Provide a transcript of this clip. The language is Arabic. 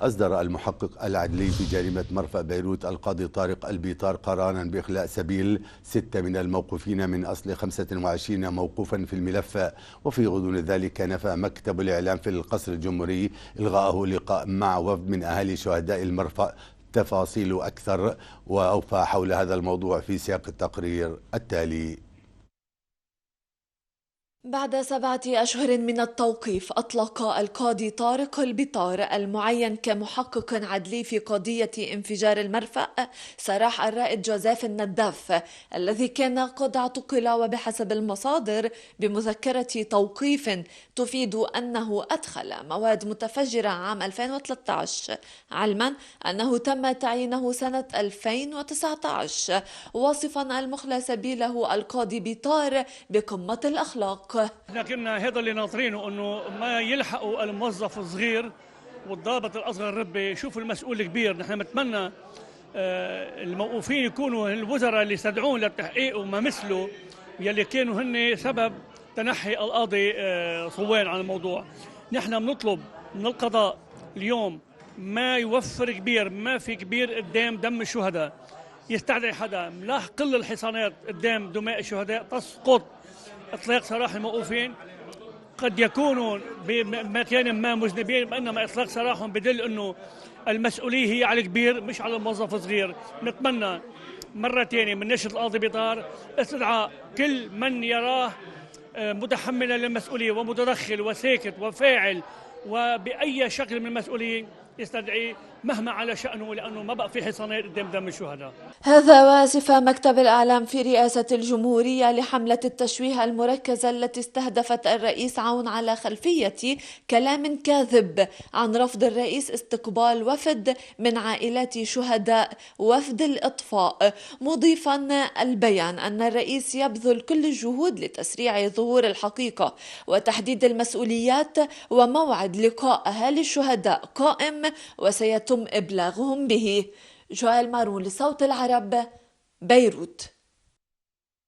أصدر المحقق العدلي في جريمة مرفأ بيروت القاضي طارق البيطار قرارا بإخلاء سبيل 6 من الموقوفين من أصل 25 موقوفا في الملف. وفي غضون ذلك نفى مكتب الإعلام في القصر الجمهوري إلغاءه لقاء مع وفد من أهالي شهداء المرفأ. تفاصيل أكثر وأوفى حول هذا الموضوع في سياق التقرير التالي. بعد 7 أشهر من التوقيف، أطلق القاضي طارق البيطار المعين كمحقق عدلي في قضية انفجار المرفأ سراح الرائد جوزيف النداف الذي كان قد اعتقل، وبحسب المصادر بمذكرة توقيف تفيد أنه أدخل مواد متفجرة عام 2013، علما أنه تم تعيينه سنة 2019، واصفا المخلى سبيله القاضي بيطار بقمة الأخلاق. احنا كنا هذا اللي ناطرينه، انه ما يلحقوا الموظف الصغير والضابط الاصغر ربي يشوفوا المسؤول الكبير. نحن بنتمنى الموقوفين يكونوا الوزراء اللي استدعون للتحقيق وما مثله، يلي كانوا هن سبب تنحي القاضي صوان عن الموضوع. نحن بنطلب من القضاء اليوم ما يوفر كبير، ما في كبير قدام دم الشهداء، يستدعي حدا ملاح كل الحصانات قدام دماء الشهداء تسقط. اطلاق سراح الموقوفين قد يكونوا بمكان ما مذنبين، بينما اطلاق سراحهم بدل انه المسؤوليه هي على الكبير مش على الموظف الصغير. نتمنى مره ثانيه من نشط القاضي بيطار استدعاء كل من يراه متحملا للمسؤوليه ومتدخل وساكت وفاعل وباي شكل من المسؤوليه، يستدعي مهما على شأنه، لأنه ما بقى في حصانات قدام دم الشهداء. هذا واصف مكتب الإعلام في رئاسة الجمهورية لحملة التشويه المركزة التي استهدفت الرئيس عون على خلفية كلام كاذب عن رفض الرئيس استقبال وفد من عائلات شهداء وفد الإطفاء، مضيفا البيان أن الرئيس يبذل كل الجهود لتسريع ظهور الحقيقة وتحديد المسؤوليات، وموعد لقاء أهالي الشهداء قائم وسيتم إبلاغهم به. جوائل مارون لصوت العرب، بيروت.